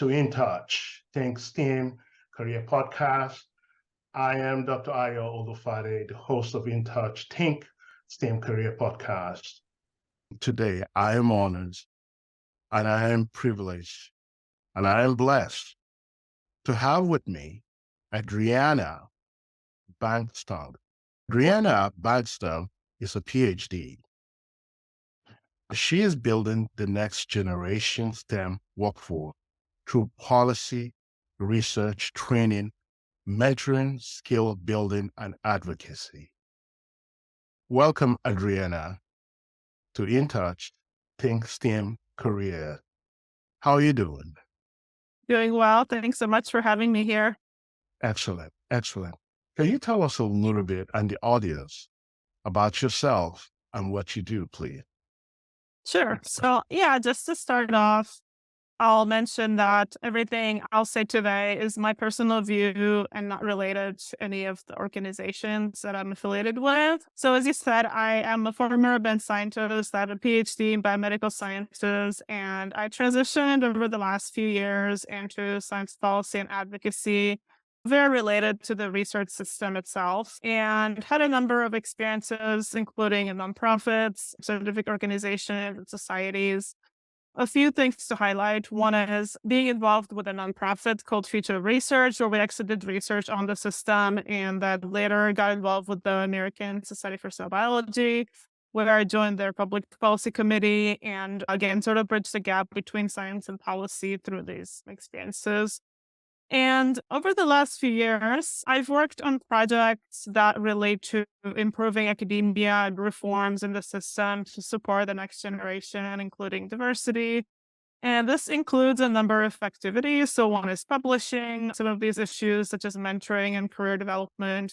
to In Touch, Think STEAM Career Podcast. I am Dr. Ayo Olufade, the host of In Touch, Think STEAM Career Podcast. Today, I am honored and I am privileged and I am blessed to have with me Adriana Bankstone. Adriana Bankstone is a PhD. She is building the next generation STEM workforce through policy, research, training, mentoring, skill building, and advocacy. Welcome, Adriana, to In Touch, Think STEM Career. How are you doing? Doing well. Thanks so much for having me here. Excellent, excellent. Can you tell us a little bit and the audience about yourself and what you do, please? Sure. So, just to start off, I'll mention that everything I'll say today is my personal view and not related to any of the organizations that I'm affiliated with. So, as you said, I am a former bench scientist. I have a PhD in biomedical sciences, and I transitioned over the last few years into science policy and advocacy, very related to the research system itself, and had a number of experiences, including in nonprofits, scientific organizations, and societies. A few things to highlight. One is being involved with a nonprofit called Future Research, where we actually did research on the system and that later got involved with the American Society for Cell Biology, where I joined their public policy committee and again sort of bridged the gap between science and policy through these experiences. And over the last few years, I've worked on projects that relate to improving academia and reforms in the system to support the next generation, including diversity. And this includes a number of activities. So one is publishing some of these issues, such as mentoring and career development.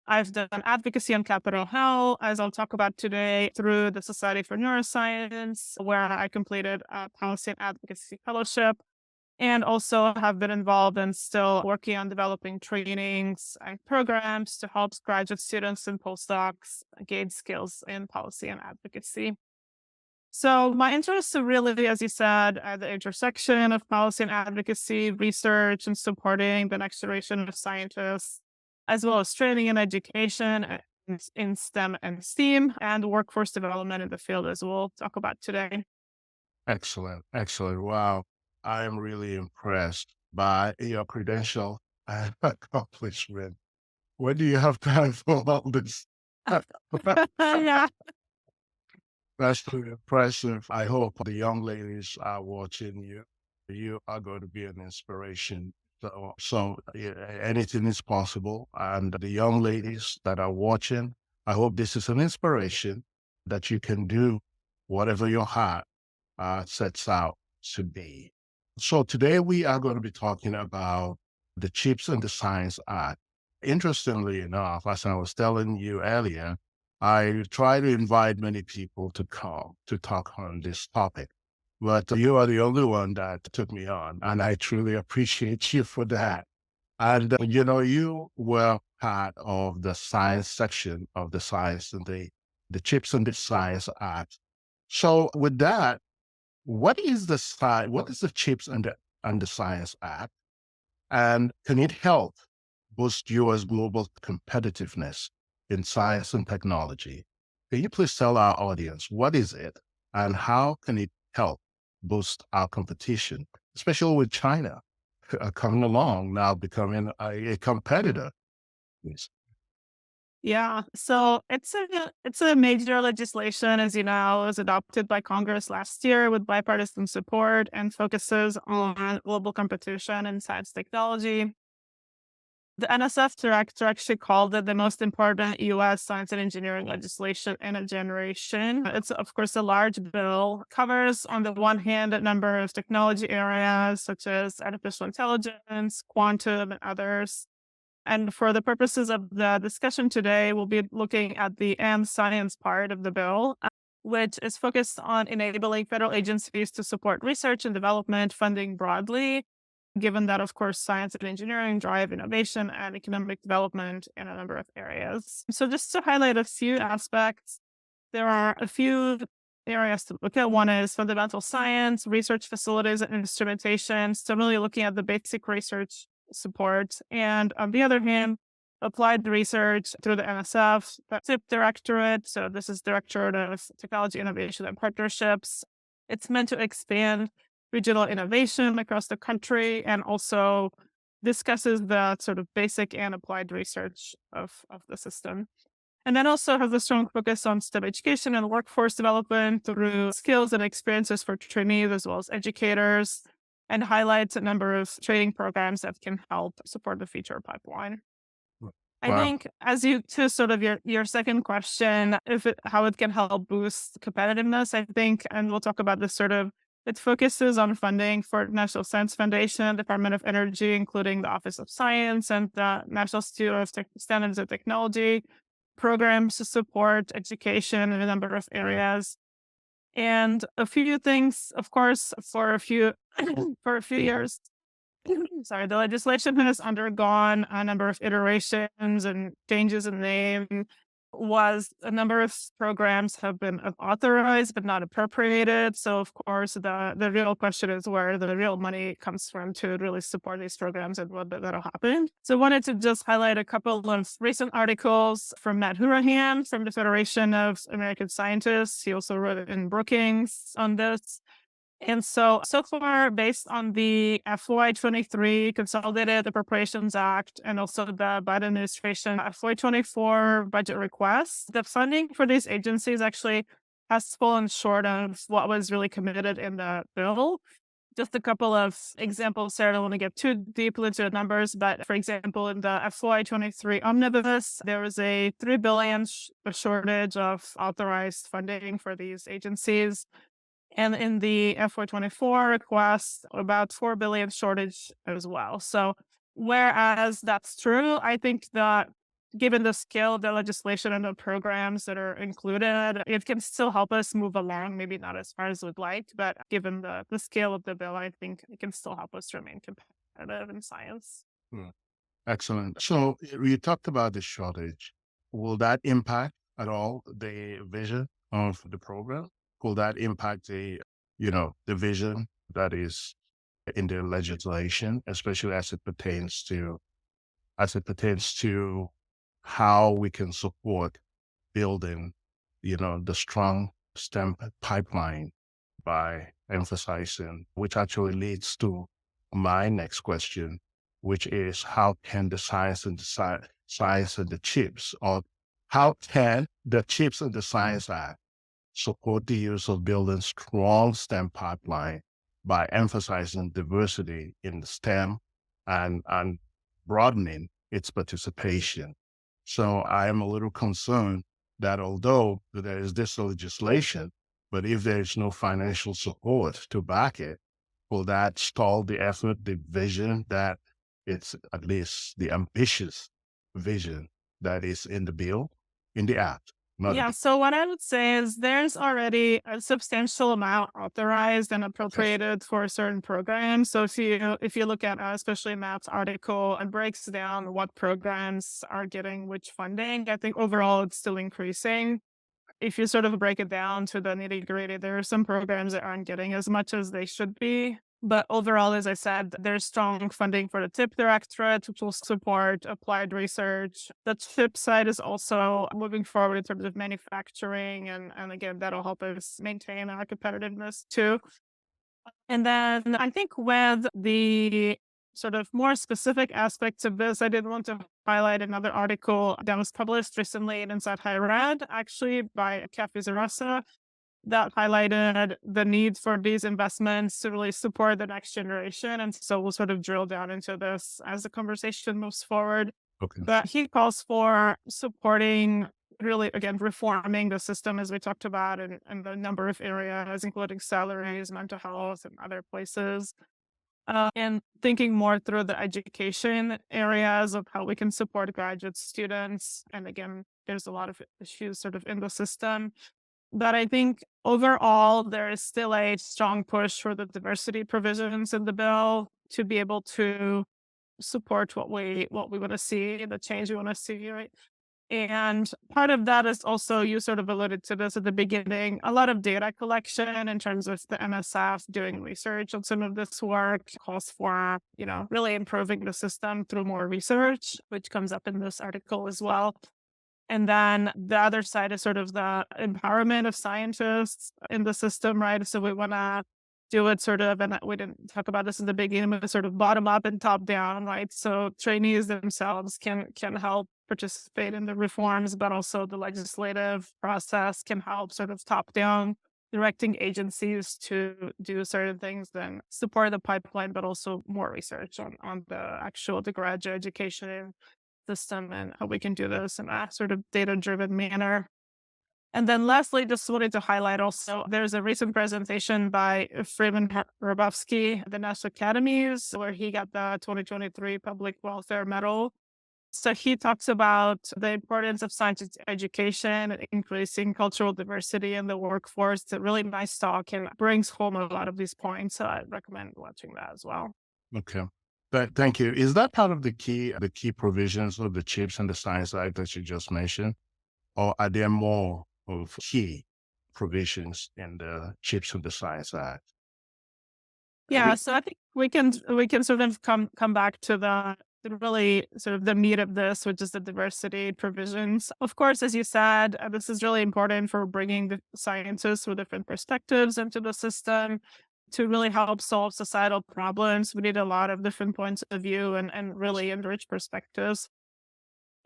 I've done advocacy on Capitol Hill, as I'll talk about today, through the Society for Neuroscience, where I completed a policy and advocacy fellowship, and also have been involved and still working on developing trainings and programs to help graduate students and postdocs gain skills in policy and advocacy. So my interests are really, as you said, at the intersection of policy and advocacy, research, and supporting the next generation of scientists, as well as training and education in STEM and STEAM, and workforce development in the field, as we'll talk about today. Excellent, excellent. Wow. I am really impressed by your credential and accomplishment. When do you have time for all this? Yeah. That's really impressive. I hope the young ladies are watching you. You are going to be an inspiration. So anything is possible. And the young ladies that are watching, I hope this is an inspiration that you can do whatever your heart sets out to be. So today we are going to be talking about the CHIPS and the Science Act. Interestingly enough, as I was telling you earlier, I try to invite many people to come to talk on this topic, but you are the only one that took me on, and I truly appreciate you for that. And you were part of the science section of the science and the CHIPS and the Science Act. So with that, what is the CHIPS and the Science Act, and can it help boost U.S. global competitiveness in science and technology? Can you please tell our audience what is it and how can it help boost our competition, especially with China coming along now, becoming a competitor? Please. Yeah, so it's a major legislation, as you know, it was adopted by Congress last year with bipartisan support and focuses on global competition in science technology. The NSF director actually called it the most important U.S. science and engineering legislation in a generation. It's, of course, a large bill, covers, on the one hand, a number of technology areas such as artificial intelligence, quantum, and others. And for the purposes of the discussion today, we'll be looking at the and science part of the bill, which is focused on enabling federal agencies to support research and development funding broadly, given that, of course, science and engineering drive innovation and economic development in a number of areas. So just to highlight a few aspects, there are a few areas to look at. One is fundamental science, research facilities, and instrumentation. So really looking at the basic research support. And on the other hand, applied research through the NSF, the TIP Directorate. So this is Directorate of Technology Innovation and Partnerships. It's meant to expand regional innovation across the country and also discusses the sort of basic and applied research of the system. And then also has a strong focus on STEM education and workforce development through skills and experiences for trainees as well as educators, and highlights a number of training programs that can help support the feature pipeline. I Wow. think as you to sort of your second question, how it can help boost competitiveness, I think, and we'll talk about this sort of it focuses on funding for National Science Foundation, Department of Energy, including the Office of Science and the National Institute of Standards and Technology, programs to support education in a number of areas. And a few things, of course, for a few for a few years, sorry, the legislation has undergone a number of iterations and changes in name. Was a number of programs have been authorized but not appropriated. So of course the real question is where the real money comes from to really support these programs and what that'll happen. So I wanted to just highlight a couple of recent articles from Matt Hurahan from the Federation of American Scientists. He also wrote in Brookings on this. And so far, based on the FY23 Consolidated Appropriations Act and also the Biden administration FY24 budget requests, the funding for these agencies actually has fallen short of what was really committed in the bill. Just a couple of examples here. I don't want to get too deeply into the numbers, but for example, in the FY23 omnibus, there was a $3 billion shortage of authorized funding for these agencies. And in the FY24 request, about 4 billion shortage as well. So whereas that's true, I think that given the scale of the legislation and the programs that are included, it can still help us move along, maybe not as far as we'd like, but given the scale of the bill, I think it can still help us remain competitive in science. Hmm. Excellent. So you talked about the shortage. Will that impact at all the vision of the program? Will that impact the vision that is in the legislation, especially as it pertains to how we can support building, the strong STEM pipeline by emphasizing, which actually leads to my next question, which is how can the science and the chips, or how can the chips and the science act support the use of building strong STEM pipeline by emphasizing diversity in the STEM and broadening its participation. So I am a little concerned that although there is this legislation, but if there is no financial support to back it, will that stall the effort, the vision that it's at least the ambitious vision that is in the bill, in the act, not Yeah, so what I would say is there's already a substantial amount authorized and appropriated for certain programs. So if you look at especially Matt's article, it breaks down what programs are getting which funding. I think overall it's still increasing. If you sort of break it down to the nitty gritty, there are some programs that aren't getting as much as they should be. But overall, as I said, there's strong funding for the TIP Directorate, which will support applied research. The chip side is also moving forward in terms of manufacturing. And again, that'll help us maintain our competitiveness too. And then I think with the sort of more specific aspects of this, I did want to highlight another article that was published recently in Inside Higher Ed, actually by Kathy Zarasa, that highlighted the need for these investments to really support the next generation. And so we'll sort of drill down into this as the conversation moves forward. Okay. But he calls for supporting, really, again, reforming the system as we talked about in the number of areas, including salaries, mental health, and other places. And thinking more through the education areas of how we can support graduate students. And again, there's a lot of issues sort of in the system. But I think overall, there is still a strong push for the diversity provisions in the bill to be able to support what we want to see, the change we want to see, right? And part of that is also, you sort of alluded to this at the beginning, a lot of data collection in terms of the NSF doing research on some of this work calls for, really improving the system through more research, which comes up in this article as well. And then the other side is sort of the empowerment of scientists in the system, right? So we want to do it sort of, and we didn't talk about this in the beginning, but sort of bottom up and top down, right? So trainees themselves can help participate in the reforms, but also the legislative process can help sort of top down, directing agencies to do certain things, then support the pipeline, but also more research on the graduate education system and how we can do this in a sort of data-driven manner. And then lastly, just wanted to highlight also, there's a recent presentation by Freeman Hrabowski at the National Academies, where he got the 2023 Public Welfare Medal. So he talks about the importance of science education and increasing cultural diversity in the workforce. It's a really nice talk and brings home a lot of these points. So I recommend watching that as well. Okay. Thank you. Is that part of the key provisions of the CHIPS and the Science Act that you just mentioned? Or are there more of key provisions in the CHIPS and the Science Act? Yeah, so I think we can sort of come back to the really sort of the meat of this, which is the diversity provisions. Of course, as you said, this is really important for bringing the scientists with different perspectives into the system to really help solve societal problems. We need a lot of different points of view and really enrich perspectives.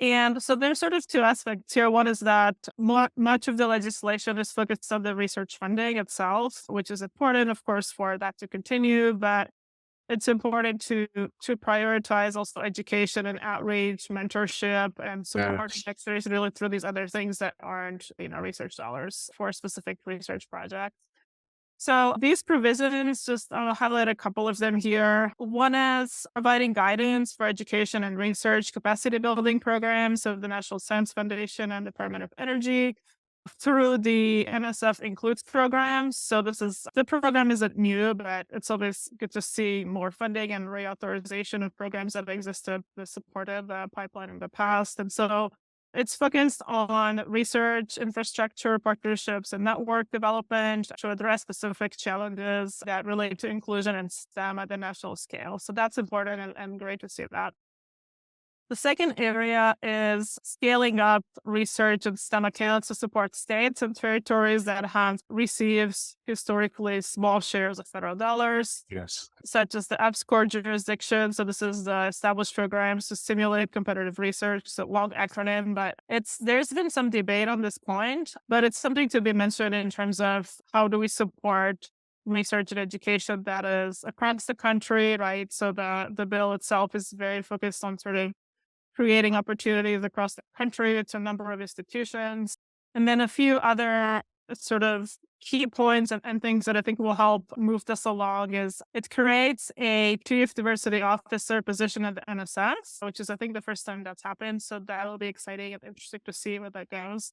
And so there's sort of two aspects here. One is that much of the legislation is focused on the research funding itself, which is important, of course, for that to continue. But it's important to prioritize also education and outreach, mentorship, and support Yes. experts really through these other things that aren't, research dollars for specific research projects. So these provisions, just I'll highlight a couple of them here. One is providing guidance for education and research capacity building programs of the National Science Foundation and Department of Energy through the NSF Includes programs. So the program isn't new, but it's always good to see more funding and reauthorization of programs that have existed that supported the pipeline in the past. And so it's focused on research, infrastructure, partnerships, and network development to address specific challenges that relate to inclusion and STEM at the national scale. So that's important and great to see that. The second area is scaling up research and STEM accounts to support states and territories that have received historically small shares of federal dollars, Yes. such as the EPSCoR jurisdiction. So this is the established programs to stimulate competitive research. So long acronym, but there's been some debate on this point, but it's something to be mentioned in terms of how do we support research and education that is across the country, right? So the bill itself is very focused on sort of creating opportunities across the country to a number of institutions. And then a few other sort of key points and things that I think will help move this along is it creates a chief diversity officer position at the NSF, which is, I think, the first time that's happened. So that'll be exciting and interesting to see where that goes.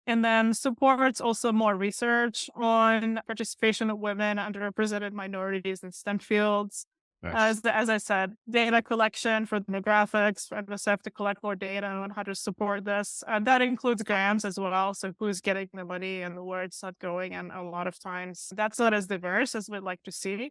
And then supports also more research on participation of women, underrepresented minorities in STEM fields. Yes. As I said, data collection for demographics, for NSF to collect more data on how to support this. That includes grants as well. So who's getting the money and where it's not going. And a lot of times that's not as diverse as we'd like to see.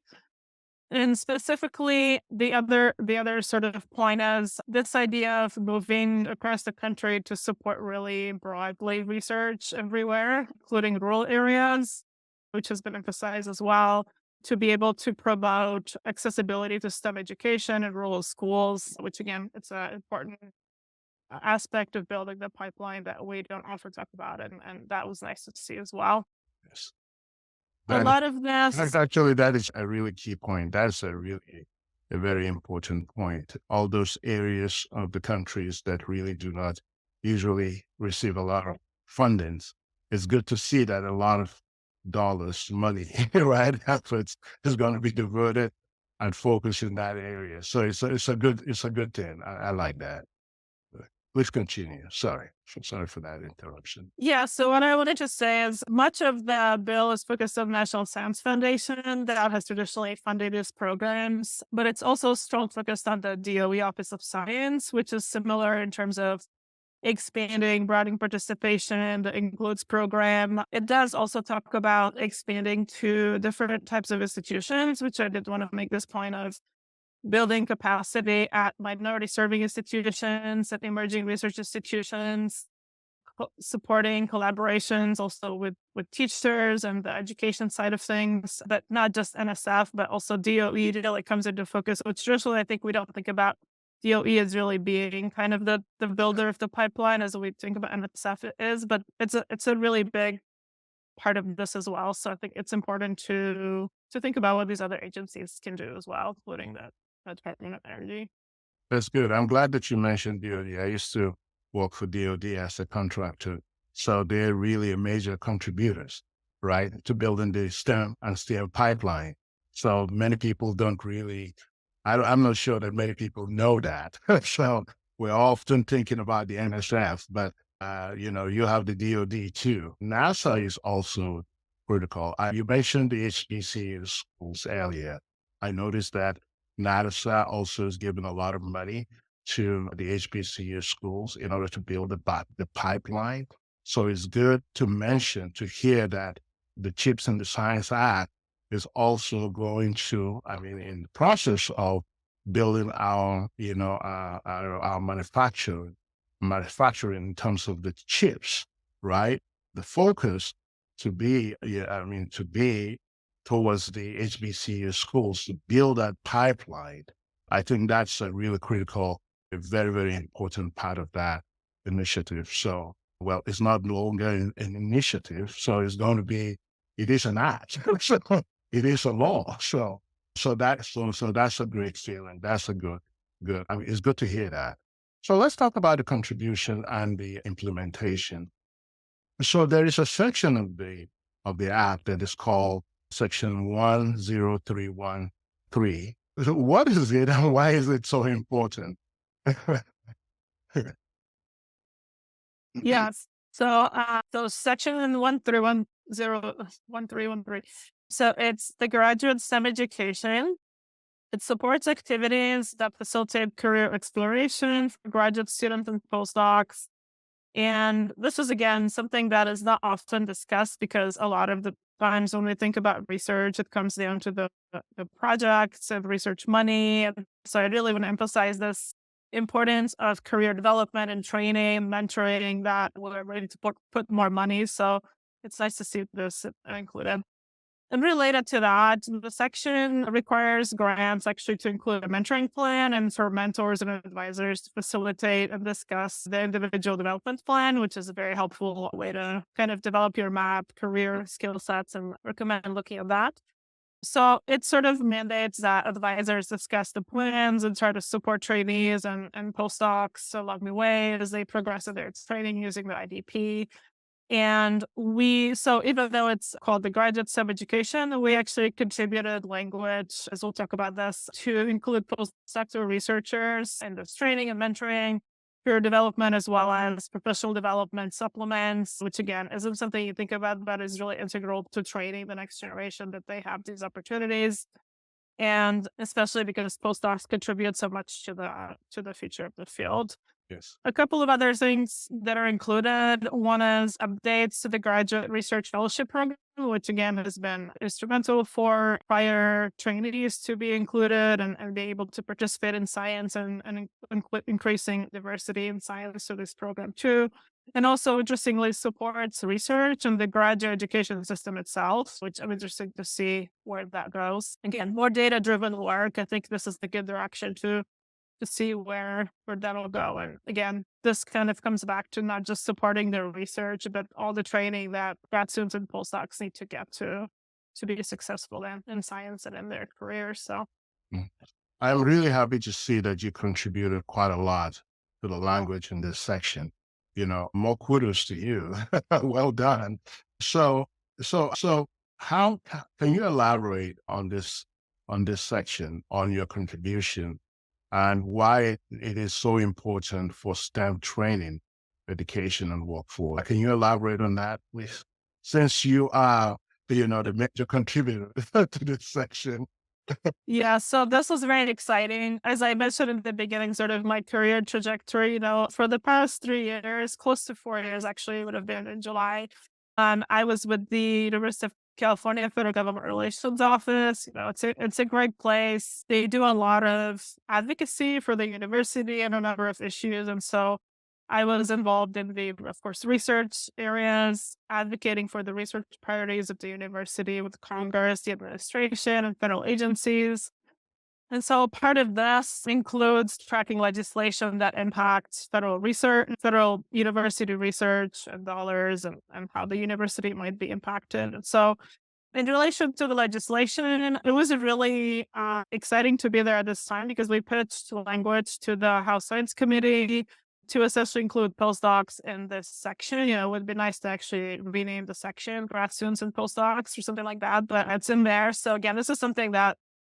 And specifically, the other sort of point is this idea of moving across the country to support really broadly research everywhere, including rural areas, which has been emphasized as well, to be able to promote accessibility to STEM education in rural schools, which again, it's an important aspect of building the pipeline that we don't often talk about. And that was nice to see as well. Yes. A That lot of this. actually, that is a really key point. That's a very important point. All those areas of the countries that really do not usually receive a lot of fundings. It's good to see that a lot of dollars, money, right, efforts is going to be diverted and focused in that area. So it's a good thing. I like that. Please continue. Sorry for that interruption. Yeah, so what I wanted to say is much of the bill is focused on the National Science Foundation that has traditionally funded these programs, but it's also strong focused on the DOE Office of Science, which is similar in terms of expanding, broadening participation, the includes program. It does also talk about expanding to different types of institutions, which I did want to make this point of building capacity at minority serving institutions, at emerging research institutions, supporting collaborations also with teachers and the education side of things, but not just NSF, but also DOE really comes into focus, which traditionally I think we don't think about DOE as really being kind of the builder of the pipeline as we think about NSF it is, but it's a really big part of this as well. So I think it's important to think about what these other agencies can do as well, including the Department of Energy. That's good. I'm glad that you mentioned DoD. I used to work for DoD as a contractor. So they're really a major contributors, right, to building the STEM and STEM pipeline. So many people don't really, I'm not sure that many people know that. So we're often thinking about the NSF, but, you have the DoD too. NASA is also critical. You mentioned the HBCU schools earlier. I noticed that NASA also is giving a lot of money to the HBCU schools in order to build the pipeline. So it's good to mention, to hear that the CHIPS and the Science Act is also going to, I mean, in the process of building our manufacturing in terms of the chips, right? The focus to be, to be towards the HBCU schools to build that pipeline. I think that's a really critical, a very, very important part of that initiative. So, well, it's not no longer an initiative. So it's going to be, it is an act. So it is a law. So that's a great feeling. That's a good. I mean, it's good to hear that. So let's talk about the contribution and the implementation. So there is a section of the act that is called Section 10313. So what is it and why is it so important? Yes. So section 1313. So it's the graduate STEM education. It supports activities that facilitate career exploration for graduate students and postdocs. And this is again something that is not often discussed because a lot of the times when we think about research, it comes down to the projects and research money. And so I really want to emphasize this importance of career development and training, mentoring that we're ready to put more money. So it's nice to see this included. And related to that, the section requires grants actually to include a mentoring plan and for mentors and advisors to facilitate and discuss the individual development plan, which is a very helpful way to kind of develop your map, career skill sets, and recommend looking at that. So it sort of mandates that advisors discuss the plans and try to support trainees and postdocs along the way as they progress in their training using the IDP. And so even though it's called the graduate STEM education, we actually contributed language, as we'll talk about this, to include postdoctoral researchers in this training and mentoring, career development, as well as professional development supplements, which again isn't something you think about, but is really integral to training the next generation that they have these opportunities. And especially because postdocs contribute so much to the future of the field. Yes. A couple of other things that are included. One is updates to the graduate research fellowship program, which again has been instrumental for prior trainees to be included and be able to participate in science and increasing diversity in science through this program too. And also interestingly supports research and the graduate education system itself, which I'm interested to see where that goes. Again, more data-driven work. I think this is the good direction to see where that'll go. And again, this kind of comes back to not just supporting their research, but all the training that grad students and postdocs need to get to be successful in science and in their careers. So Mm. I'm really happy to see that you contributed quite a lot to the language in this section. More kudos to you. Well done. So, so how can you elaborate on this section, on your contribution and why it is so important for STEM training, education, and workforce? Can you elaborate on that, please? Since you are, the major contributor to this section. Yeah, so this was very exciting. As I mentioned in the beginning, sort of my career trajectory, for the past 3 years, close to 4 years actually, would have been in July. I was with the University of California Federal Government Relations Office. It's a great place. They do a lot of advocacy for the university and a number of issues. And so I was involved in the, of course, research areas, advocating for the research priorities of the university with Congress, the administration, and federal agencies. And so part of this includes tracking legislation that impacts federal research, federal university research and dollars and how the university might be impacted. And so in relation to the legislation, it was really exciting to be there at this time because we pitched language to the House Science Committee to essentially include postdocs in this section. It would be nice to actually rename the section grad students and postdocs or something like that, but it's in there. So again, this is something that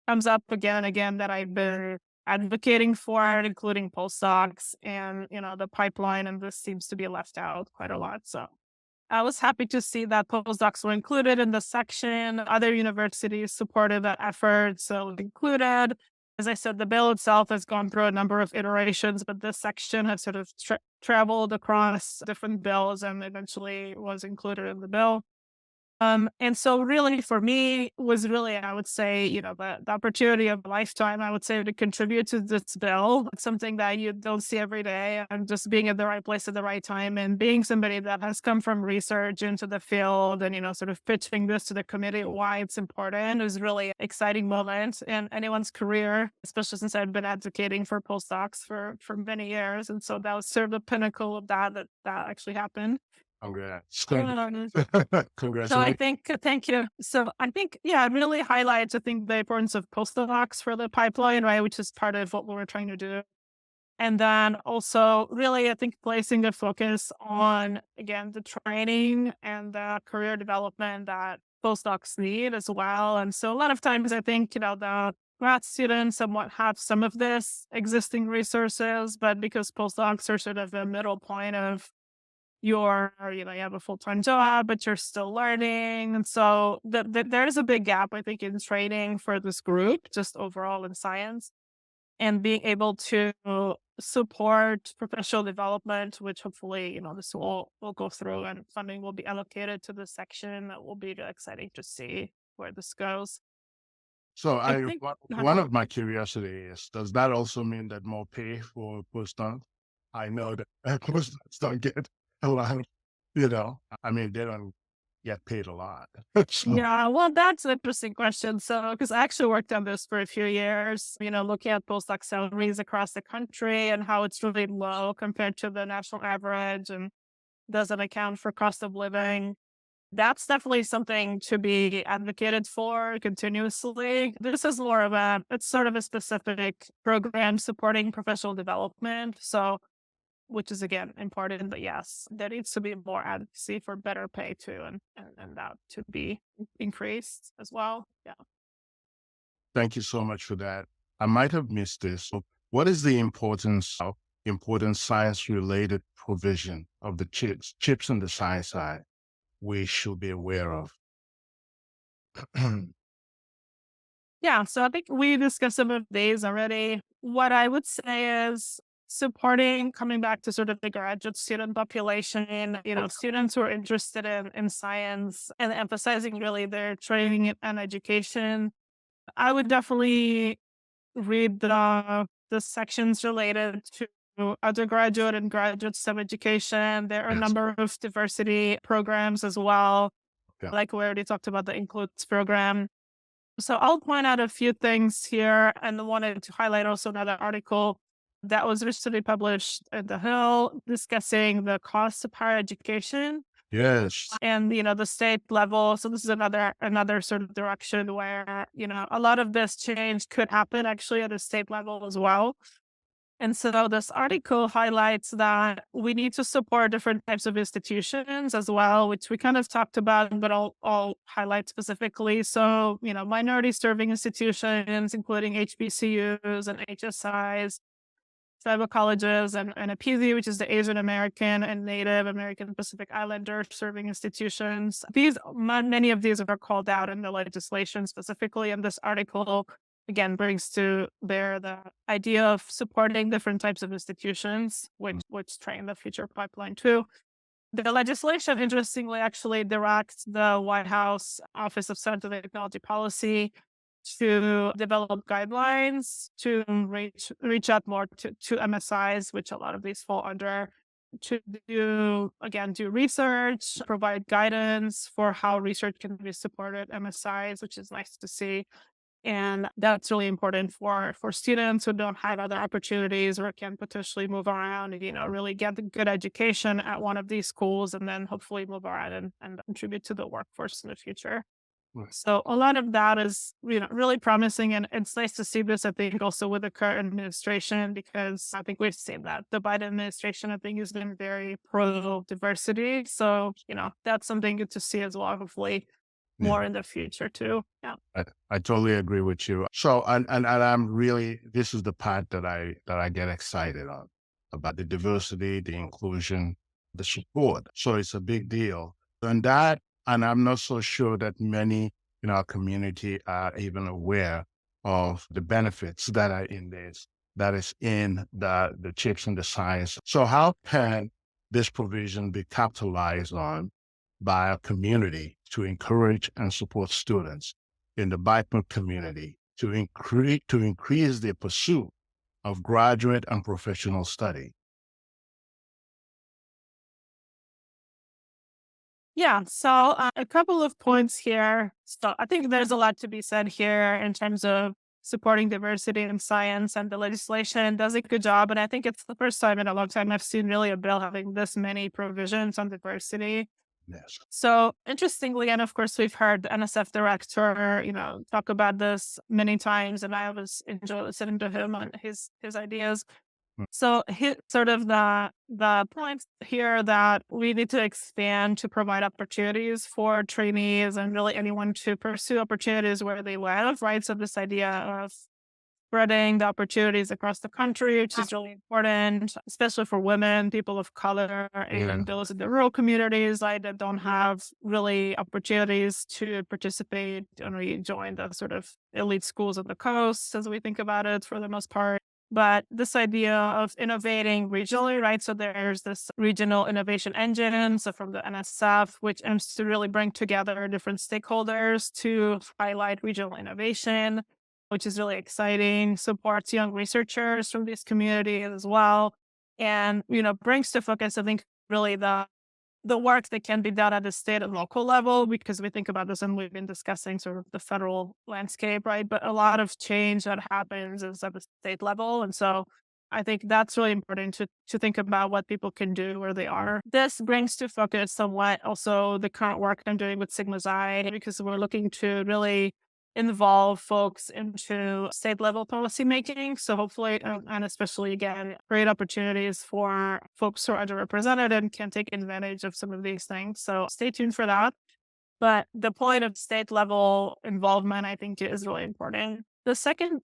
comes up again and again that I've been advocating for, including postdocs and, the pipeline, and this seems to be left out quite a lot. So I was happy to see that postdocs were included in the section. Other universities supported that effort, so included. As I said, the bill itself has gone through a number of iterations, but this section has sort of traveled across different bills and eventually was included in the bill. And so really for me was really, I would say, the opportunity of a lifetime, I would say, to contribute to this bill. It's something that you don't see every day, and just being at the right place at the right time and being somebody that has come from research into the field and, sort of pitching this to the committee, why it's important, is really exciting moment in anyone's career, especially since I've been advocating for postdocs for many years. And so that was sort of the pinnacle of that actually happened. Congrats. So I Congratulations. think, thank you. So I think, yeah, it really highlights, I think, the importance of postdocs for the pipeline, right, which is part of what we were trying to do. And then also, really, I think placing the focus on, again, the training and the career development that postdocs need as well. And so a lot of times, I think, the grad students somewhat have some of this existing resources, but because postdocs are sort of the middle point of you have a full-time job, but you're still learning. And so there's a big gap, I think, in training for this group, just overall in science, and being able to support professional development, which hopefully, this will go through and funding will be allocated to this section. That will be really exciting to see where this goes. So I think, one of my curiosity is, does that also mean that more pay for postdocs? I know that postdocs don't get a lot, I mean, they don't get paid a lot. So, yeah, well, that's an interesting question. So, because I actually worked on this for a few years, looking at postdoc salaries across the country and how it's really low compared to the national average and doesn't account for cost of living. That's definitely something to be advocated for continuously. This is more of it's sort of a specific program supporting professional development. So, which is again important, but yes, there needs to be more advocacy for better pay too, and that to be increased as well. Yeah. thank you so much for that. I might have missed this. So what is the importance of important science-related provision of the chips on the science side we should be aware of? Yeah. So I think we discussed some of these already. What I would say is supporting coming back to sort of the graduate student population, students who are interested in science and emphasizing really their training and education. I would definitely read the sections related to undergraduate and graduate STEM education. There are a Yes. number of diversity programs as well. Yeah. Like we already talked about the Includes program. So I'll point out a few things here and wanted to highlight also another article that was recently published at The Hill discussing the cost of higher education Yes. and the state level. So this is another sort of direction where a lot of this change could happen actually at the state level as well. And so this article highlights that we need to support different types of institutions as well, which we kind of talked about, but I'll highlight specifically. So, minority serving institutions, including HBCUs and HSIs, tribal colleges, and APISI, which is the Asian American and Native American Pacific Islander serving institutions. Many of these are called out in the legislation specifically, and this article again brings to bear the idea of supporting different types of institutions, which train the future pipeline too. The legislation, interestingly, actually directs the White House Office of Scientific and Technology Policy to develop guidelines to reach out more to MSIs, which a lot of these fall under, to do research, provide guidance for how research can be supported at MSIs, which is nice to see. And that's really important for students who don't have other opportunities or can potentially move around and, really get the good education at one of these schools and then hopefully move around and contribute to the workforce in the future. Right. So a lot of that is, really promising. And it's nice to see this, I think, also with the current administration, because I think we've seen that the Biden administration, I think, has been very pro diversity. So, that's something good to see as well, hopefully Yeah. more in the future too. Yeah. I totally agree with you. So, and I'm really, this is the part that I get excited on, about the diversity, the inclusion, the support. So it's a big deal. And I'm not so sure that many in our community are even aware of the benefits that are in this, that is in the chips and the science. So how can this provision be capitalized on by our community to encourage and support students in the BIPOC community to increase their pursuit of graduate and professional study? Yeah. So a couple of points here. So I think there's a lot to be said here in terms of supporting diversity in science, and the legislation does a good job. And I think it's the first time in a long time I've seen really a bill having this many provisions on diversity. Yes. So interestingly, and of course, we've heard the NSF director, talk about this many times, and I always enjoy listening to him on his ideas. Mm. So sort of the points here that we need to expand to provide opportunities for trainees and really anyone to pursue opportunities where they live, right? So this idea of spreading the opportunities across the country, which is really important, especially for women, people of color, Yeah. and those in the rural communities, like, that don't have really opportunities to participate and really join the sort of elite schools on the coast, as we think about it for the most part. But this idea of innovating regionally, right? So there's this regional innovation engine, so from the NSF, which aims to really bring together different stakeholders to highlight regional innovation, which is really exciting, supports young researchers from these communities as well. And, brings to focus, I think, really the work that can be done at the state and local level, because we think about this and we've been discussing sort of the federal landscape, right? But a lot of change that happens is at the state level. And so I think that's really important to think about what people can do where they are. This brings to focus somewhat also the current work I'm doing with Sigma Xi, because we're looking to really involve folks into state level policy making. So hopefully, and especially again, create opportunities for folks who are underrepresented and can take advantage of some of these things. So stay tuned for that. But the point of state level involvement, I think, is really important. The second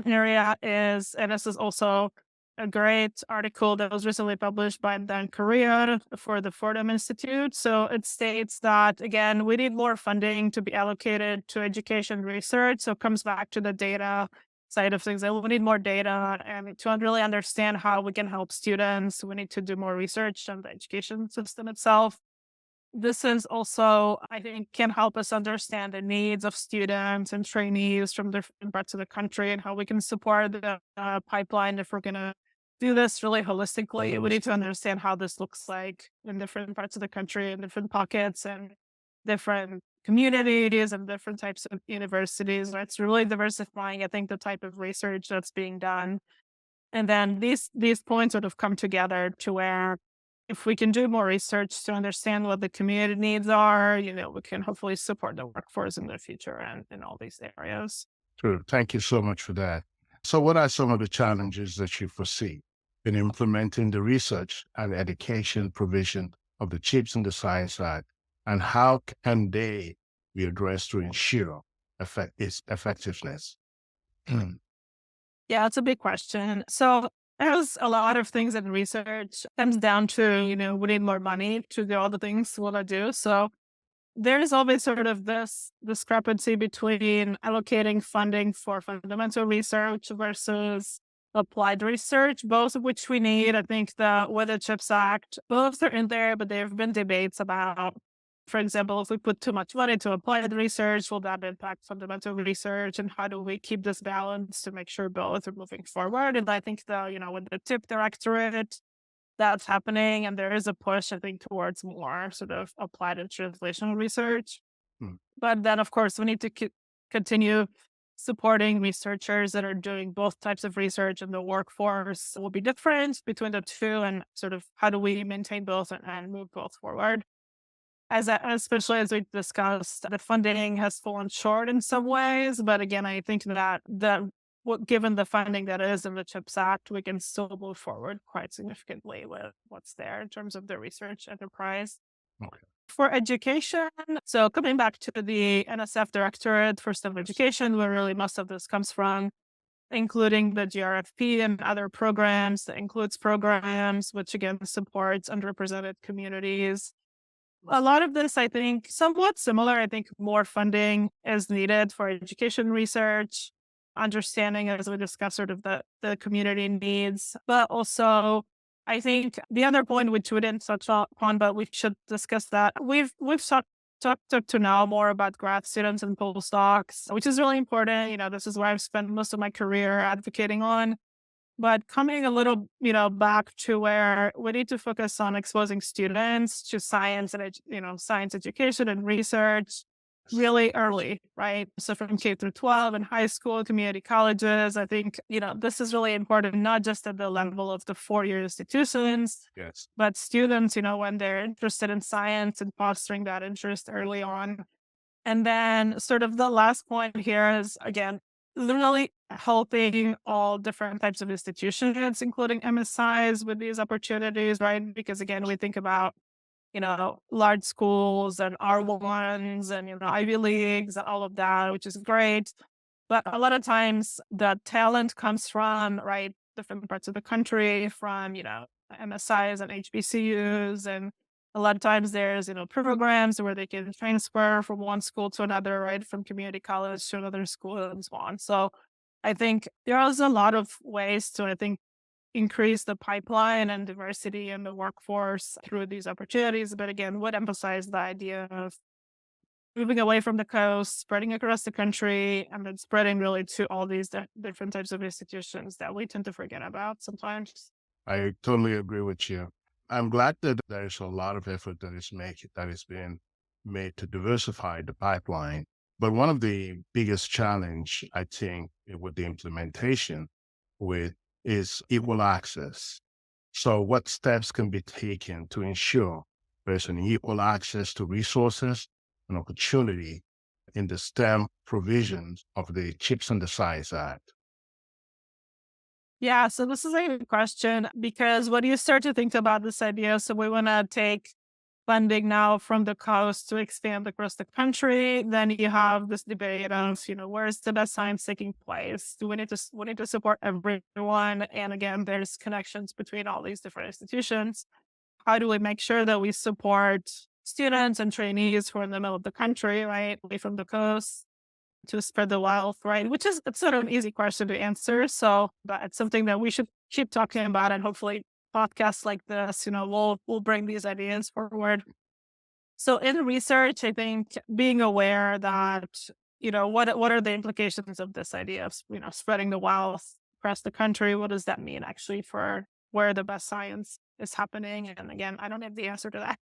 area is, and this is also a great article that was recently published by Dan Korea for the Fordham Institute. So it states that, again, we need more funding to be allocated to education research. So it comes back to the data side of things. We need more data, and to really understand how we can help students, we need to do more research on the education system itself. This is also, I think, can help us understand the needs of students and trainees from different parts of the country and how we can support the pipeline. If we're going to do this really holistically, we need to understand how this looks like in different parts of the country, in different pockets and different communities and different types of universities. It's really diversifying, I think, the type of research that's being done. And then these points sort of come together to where, if we can do more research to understand what the community needs are, we can hopefully support the workforce in the future and in all these areas. True. Thank you so much for that. So what are some of the challenges that you foresee in implementing the research and education provision of the CHIPS and the Science Act, and how can they be addressed to ensure its effectiveness? Yeah, it's a big question. So There's a lot of things in research comes down to, we need more money to do all the things we want to do. So there is always sort of this discrepancy between allocating funding for fundamental research versus applied research, both of which we need. I think that with the CHIPS Act, both are in there, but there have been debates about, for example, if we put too much money to applied research, will that impact fundamental research? And how do we keep this balance to make sure both are moving forward? And I think that, with the TIP Directorate, that's happening. And there is a push, I think, towards more sort of applied and translational research. Hmm. But then, of course, we need to continue supporting researchers that are doing both types of research, and the workforce will be different between the two. And sort of how do we maintain both and move both forward? Especially as we discussed, the funding has fallen short in some ways. But again, I think that given the funding that is in the CHIPS Act, we can still move forward quite significantly with what's there in terms of the research enterprise. Okay. For education, so coming back to the NSF Directorate for STEM education, where really most of this comes from, including the GRFP and other programs, that includes programs which again supports underrepresented communities. A lot of this, I think, somewhat similar. I think more funding is needed for education research, understanding, as we discussed, sort of the community needs. But also, I think the other point, which we didn't touch upon, but we should discuss that. We've talked up to now more about grad students and postdocs, which is really important. This is where I've spent most of my career advocating on. But coming a little, back to where we need to focus on exposing students to science and, science education and research really early, right? So from K through 12 in high school, community colleges, I think, this is really important, not just at the level of the four-year institutions, Yes. but students, when they're interested in science and fostering that interest early on. And then sort of the last point here is, again, literally helping all different types of institutions, including MSIs, with these opportunities, right? Because again, we think about, large schools and R1s and, Ivy Leagues and all of that, which is great. But a lot of times the talent comes from, right, different parts of the country, from, MSIs and HBCUs. And a lot of times there's, programs where they can transfer from one school to another, right, from community college to another school and so on. So I think there's a lot of ways to, I think, increase the pipeline and diversity in the workforce through these opportunities. But again, would emphasize the idea of moving away from the coast, spreading across the country, and then spreading really to all these different types of institutions that we tend to forget about sometimes. I totally agree with you. I'm glad that there is a lot of effort that is being made to diversify the pipeline. But one of the biggest challenge, I think, with the implementation with is equal access. So what steps can be taken to ensure there's an equal access to resources and opportunity in the STEM provisions of the CHIPS and the Science Act? Yeah, so this is a good question, because when you start to think about this idea, so we want to take funding now from the coast to expand across the country, then you have this debate of, where's the best science taking place? Do we need to support everyone? And again, there's connections between all these different institutions. How do we make sure that we support students and trainees who are in the middle of the country, right, away from the coast, to spread the wealth, right? Which is, it's sort of an easy question to answer. So, but it's something that we should keep talking about, and hopefully podcasts like this, will bring these ideas forward. So in research, I think being aware that, what are the implications of this idea of, spreading the wealth across the country? What does that mean actually for where the best science is happening? And again, I don't have the answer to that.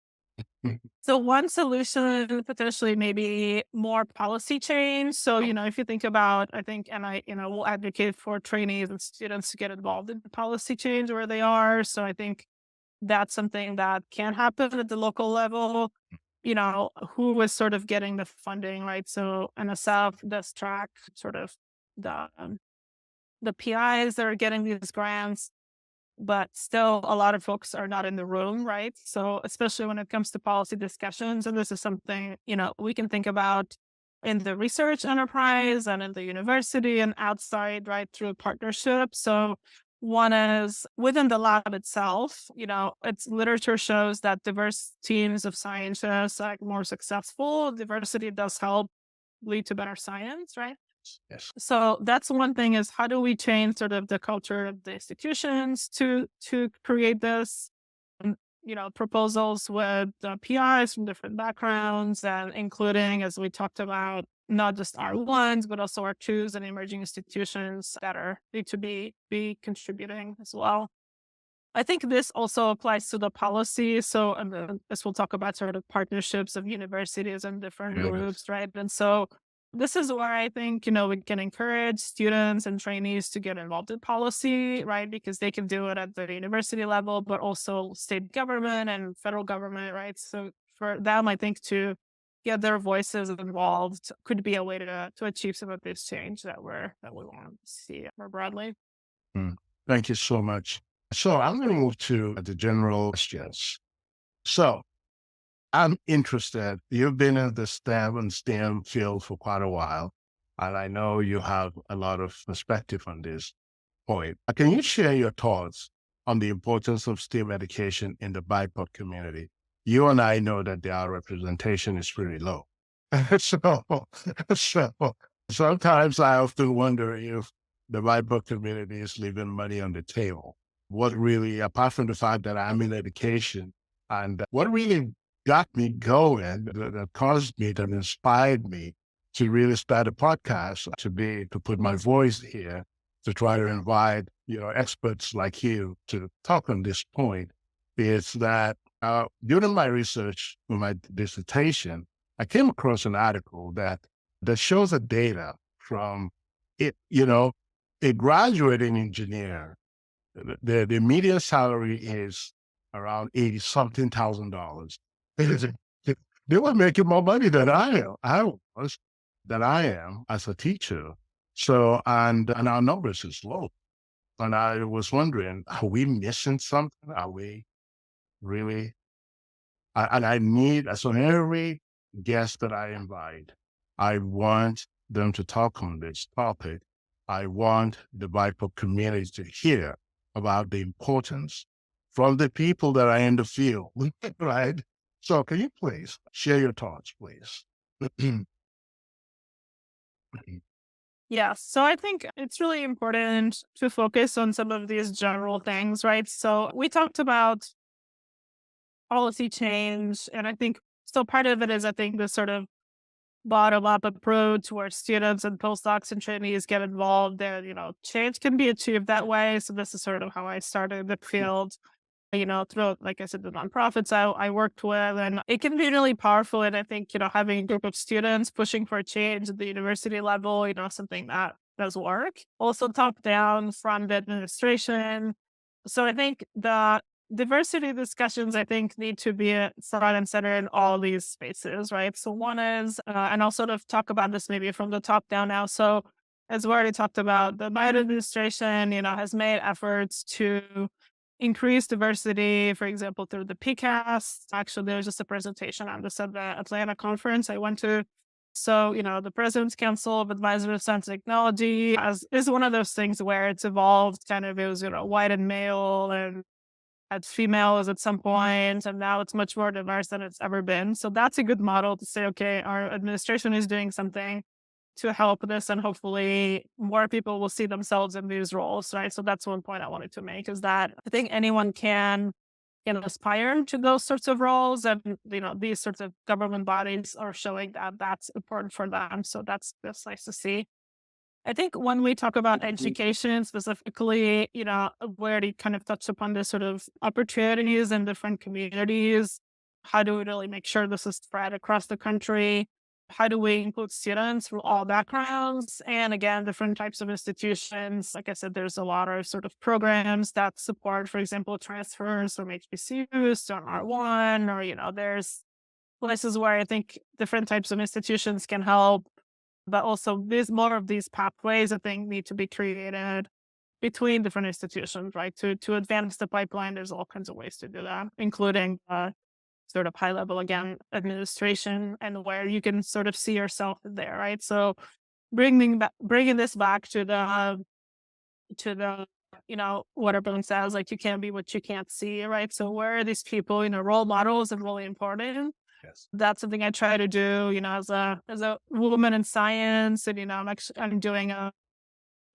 So one solution potentially maybe more policy change. So, if you think about, I think, and I, will advocate for trainees and students to get involved in policy change where they are. So I think that's something that can happen at the local level. Who is sort of getting the funding, right? So NSF does track sort of the PIs that are getting these grants, but still a lot of folks are not in the room, right? So especially when it comes to policy discussions, and this is something, we can think about in the research enterprise and in the university and outside, right, through partnerships. So One is within the lab itself, its literature shows that diverse teams of scientists are more successful. Diversity does help lead to better science, right? Yes. So that's one thing is how do we change sort of the culture of the institutions to create this, um, proposals with PIs from different backgrounds and including, as we talked about, not just R1s, but also R2s and emerging institutions that are need to be contributing as well. I think this also applies to the policy. So, this we'll talk about sort of partnerships of universities and different Yes. groups, right? And so, this is where I think we can encourage students and trainees to get involved in policy, right? Because they can do it at the university level, but also state government and federal government, right? So, for them, I think to get their voices involved could be a way to achieve some of this change that we want to see more broadly. Mm. Thank you so much. So I'm going to move to the general questions. So I'm interested. You've been in the STEM and STEM field for quite a while, and I know you have a lot of perspective on this point. Can you share your thoughts on the importance of STEM education in the BIPOC community? You and I know that their representation is pretty low. so, so sometimes I often wonder if the BIPOC community is leaving money on the table. What really, apart from the fact that I'm in education, and what really got me going, that caused me, that inspired me to really start a podcast, to put my voice here, to try to invite, experts like you to talk on this point, is that during my research for my dissertation, I came across an article that shows a data from it, a graduating engineer, the median salary is around 80 something thousand dollars. They were making more money than was, than I am as a teacher. So, and our numbers is low. And I was wondering, are we missing something? Are we really? And I need, so every guest that I invite, I want them to talk on this topic. I want the BIPOC community to hear about the importance from the people that are in the field, right? So can you please share your thoughts, please? Yeah, so I think it's really important to focus on some of these general things, right? So we talked about policy change, and I think so part of it is I think the sort of bottom up approach where students and postdocs and trainees get involved and change can be achieved that way. So this is sort of how I started the field, through, like I said, the nonprofits I worked with. And it can be really powerful. And I think, having a group of students pushing for change at the university level, something that does work. Also top down from the administration. So I think the diversity discussions, I think, need to be front and center in all these spaces, right? So one is, and I'll sort of talk about this maybe from the top down now. So as we already talked about, the Biden administration, has made efforts to increase diversity, for example, through the PCAST. Actually, there was just a presentation on this at the Atlanta conference I went to. So, the President's Council of Advisors of Science and Technology is one of those things where it's evolved kind of, it was, white and male and had females at some point, and now it's much more diverse than it's ever been. So that's a good model to say, okay, our administration is doing something to help this, and hopefully more people will see themselves in these roles, right? So that's one point I wanted to make is that I think anyone can aspire to those sorts of roles, and these sorts of government bodies are showing that that's important for them. So that's nice to see. I think when we talk about education specifically, we already kind of touched upon this sort of opportunities in different communities. How do we really make sure this is spread across the country? How do we include students from all backgrounds? And again, different types of institutions. Like I said, there's a lot of sort of programs that support, for example, transfers from HBCUs to R1, or, there's places where I think different types of institutions can help, but also there's more of these pathways I think need to be created between different institutions, right? To advance the pipeline, there's all kinds of ways to do that, including sort of high level again administration, and where you can sort of see yourself there, right? So bringing this back to the what everyone says, like you can't be what you can't see, right? So where are these people, role models are really important. Yes. That's something I try to do, as a woman in science. And, I'm doing a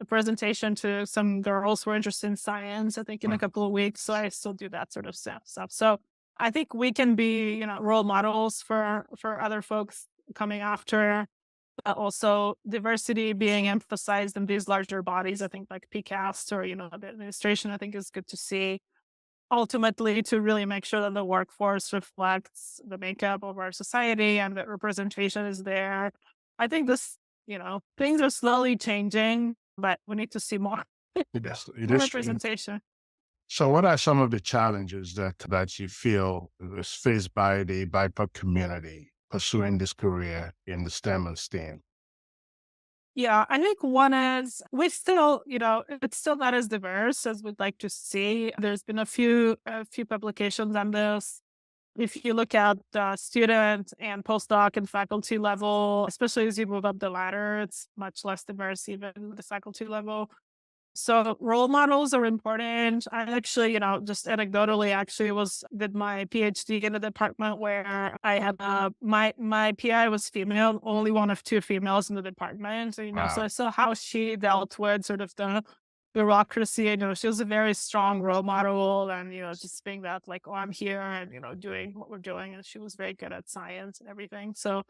presentation to some girls who are interested in science, I think in a Wow. couple of weeks. So I still do that sort of stuff. So I think we can be, role models for other folks coming after. Also diversity being emphasized in these larger bodies, I think like PCAST or, the administration, I think is good to see. Ultimately, to really make sure that the workforce reflects the makeup of our society and that representation is there. I think things are slowly changing, but we need to see more, It more is true. representation. So, what are some of the challenges that you feel is faced by the BIPOC community pursuing this career in the STEM and STEAM? Yeah, I think one is we still, it's still not as diverse as we'd like to see. There's been a few publications on this. If you look at student and postdoc and faculty level, especially as you move up the ladder, it's much less diverse even at the faculty level. So role models are important. I actually, just anecdotally, actually was did my PhD in a department where I had my PI was female, only one of two females in the department. So, so Wow. I saw how she dealt with sort of the bureaucracy. She was a very strong role model, and just being that like, oh, I'm here and doing what we're doing, and she was very good at science and everything. So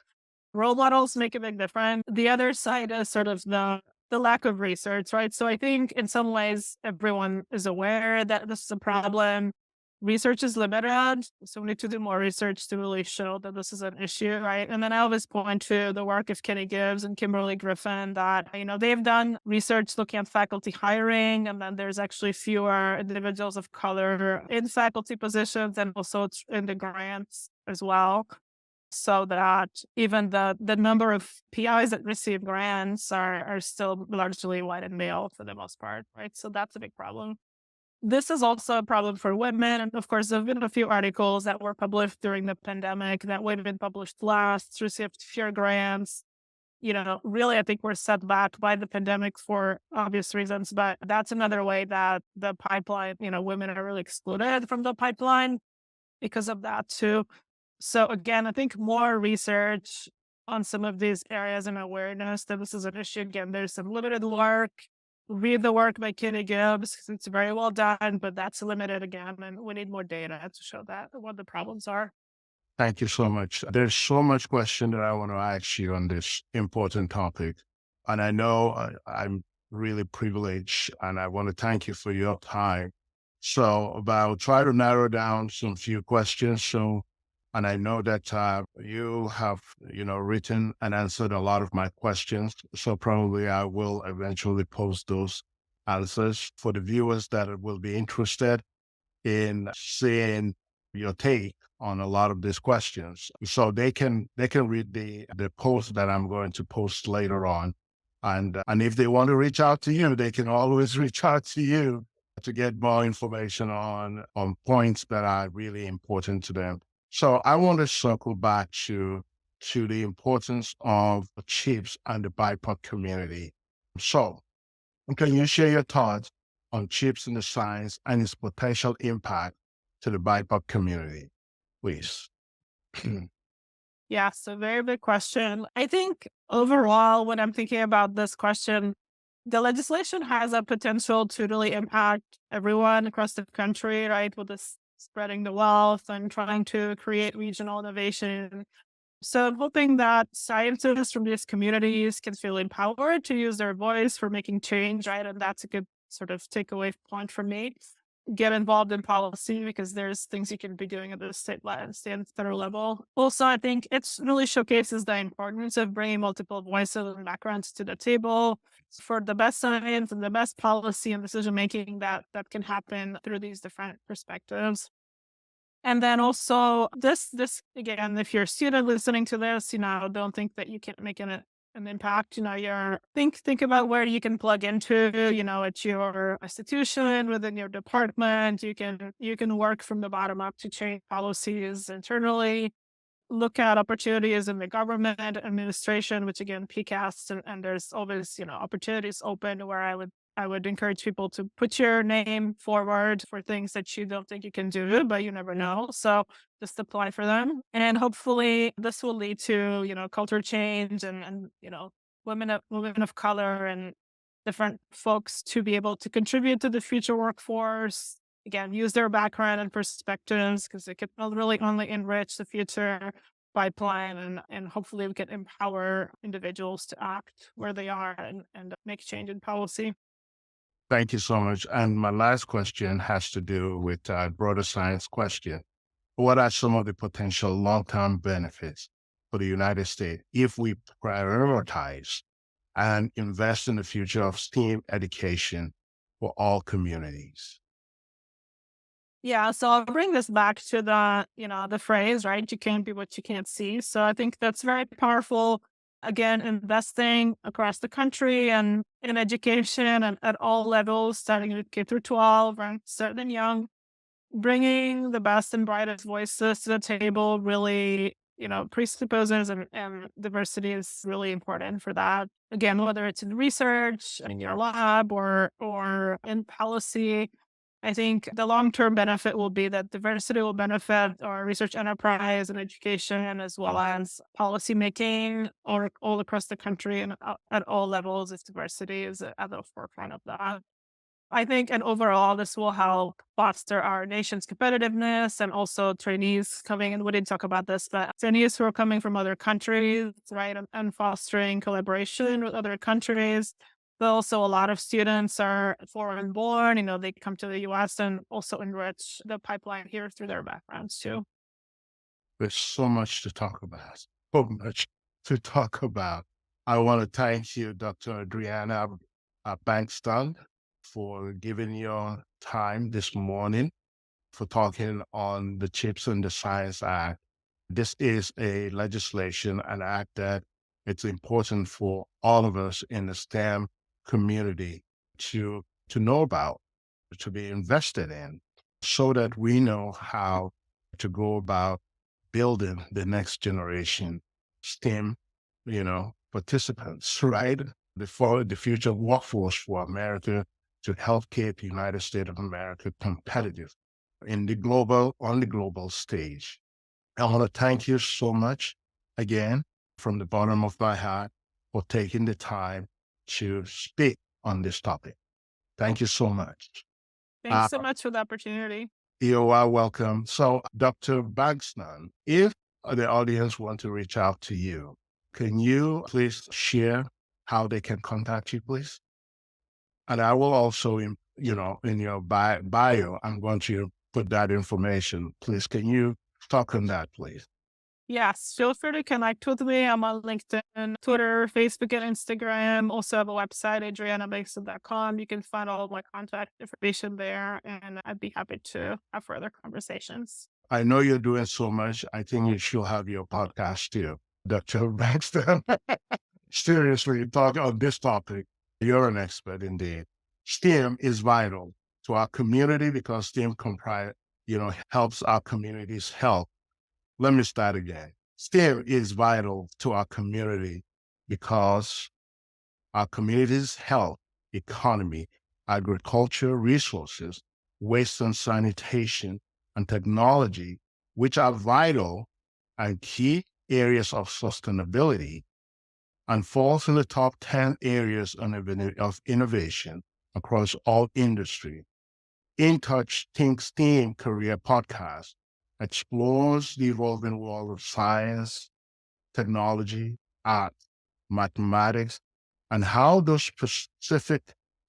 role models make a big difference. The other side is sort of the lack of research, right? So I think in some ways everyone is aware that this is a problem. Research is limited, so we need to do more research to really show that this is an issue, right? And then I always point to the work of Kenny Gibbs and Kimberly Griffin that they've done research looking at faculty hiring, and then there's actually fewer individuals of color in faculty positions, and also in the grants as well, so that even the number of PIs that receive grants are still largely white and male for the most part, right? So that's a big problem. This is also a problem for women. And of course, there have been a few articles that were published during the pandemic that women published last, received fewer grants. Really, I think we're set back by the pandemic for obvious reasons, but that's another way that the pipeline, women are really excluded from the pipeline because of that too. So again, I think more research on some of these areas and awareness that this is an issue. Again, there's some limited work. Read the work by Kenny Gibbs because it's very well done, but that's limited again, and we need more data to show that what the problems are. Thank you so much. There's so much question that I want to ask you on this important topic. And I know I'm really privileged and I want to thank you for your time. So I'll try to narrow down some few questions. So, and I know that you have, written and answered a lot of my questions. So probably I will eventually post those answers for the viewers that will be interested in seeing your take on a lot of these questions. So they can read the post that I'm going to post later on. And if they want to reach out to you, they can always reach out to you to get more information on points that are really important to them. So I want to circle back to the importance of chips and the BIPOC community. So can you share your thoughts on chips in the science and its potential impact to the BIPOC community, please? Yeah, so very big question. I think overall, when I'm thinking about this question, the legislation has a potential to really impact everyone across the country, right? With this spreading the wealth and trying to create regional innovation. So I'm hoping that scientists from these communities can feel empowered to use their voice for making change, right? And that's a good sort of takeaway point for me. Get involved in policy because there's things you can be doing at the state level, state and federal level. Also, I think it really showcases the importance of bringing multiple voices and backgrounds to the table for the best science and the best policy and decision making that can happen through these different perspectives. And then also this again, if you're a student listening to this, don't think that you can't make an impact. Think about where you can plug into, at your institution, within your department. You can work from the bottom up to change policies internally. Look at opportunities in the government administration, which again, PCAST, and there's always, opportunities open where I would encourage people to put your name forward for things that you don't think you can do, but you never know. So just apply for them. And hopefully this will lead to, culture change and women of color and different folks to be able to contribute to the future workforce. Again, use their background and perspectives because it could really only enrich the future pipeline and hopefully we can empower individuals to act where they are and make change in policy. Thank you so much. And my last question has to do with a broader science question. What are some of the potential long-term benefits for the United States if we prioritize and invest in the future of STEAM education for all communities? Yeah, so I'll bring this back to the phrase, right? You can't be what you can't see. So I think that's very powerful. Again, investing across the country and in education and at all levels, starting with K through 12 and starting young, bringing the best and brightest voices to the table really, presupposes and diversity is really important for that. Again, whether it's in research, in your lab, or in policy, I think the long-term benefit will be that diversity will benefit our research enterprise and education as well as policy making or all across the country and at all levels. Its diversity is at the forefront of that. I think, and overall, this will help foster our nation's competitiveness and also trainees coming, and we didn't talk about this, but trainees who are coming from other countries, right, and fostering collaboration with other countries. But also, a lot of students are foreign born, they come to the US and also enrich the pipeline here through their backgrounds too. There's so much to talk about, so much to talk about. I want to thank you, Dr. Adriana Bankston, for giving your time this morning for talking on the CHIPS and the Science Act. This is a legislation, an act that it's important for all of us in the STEM community to know about, to be invested in, so that we know how to go about building the next generation STEM, participants, right? For the future workforce for America to help keep the United States of America competitive on the global stage. I want to thank you so much again from the bottom of my heart for taking the time to speak on this topic. Thank you so much. Thanks Uh, so much for the opportunity. you are welcome. So, Dr. Bagsnan, if the audience want to reach out to you, can you please share how they can contact you, please? And I will also, in your bio, I'm going to put that information. Please, can you talk on that, please? Yes, feel free to connect with me. I'm on LinkedIn, Twitter, Facebook, and Instagram. Also have a website, adrianabasin.com. You can find all of my contact information there, and I'd be happy to have further conversations. I know you're doing so much. I think you should have your podcast too, Dr. Baxter. Seriously, talk on this topic. You're an expert indeed. STEM is vital to our community because STEM helps our communities health. Let me start again. STEM is vital to our community because our community's health, economy, agriculture, resources, waste and sanitation, and technology, which are vital and key areas of sustainability, and falls in the top 10 areas of innovation across all industry. In Touch Think STEAM Career Podcast explores the evolving world of science, technology, art, mathematics, and how those specific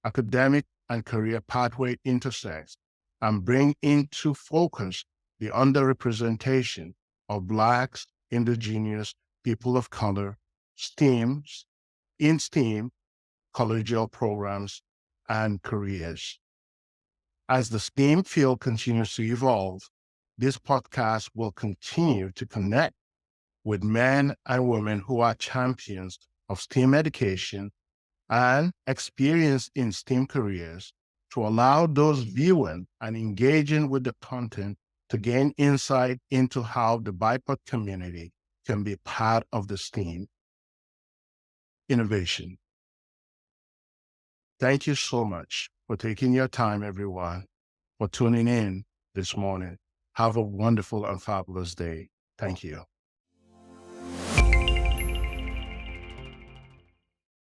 academic and career pathway intersect and bring into focus the underrepresentation of Blacks, Indigenous, people of color, STEAMs, in STEAM, collegial programs, and careers. As the STEAM field continues to evolve, this podcast will continue to connect with men and women who are champions of STEAM education and experience in STEAM careers to allow those viewing and engaging with the content to gain insight into how the BIPOC community can be part of the STEAM innovation. Thank you so much for taking your time, everyone, for tuning in this morning. Have a wonderful and fabulous day. Thank you.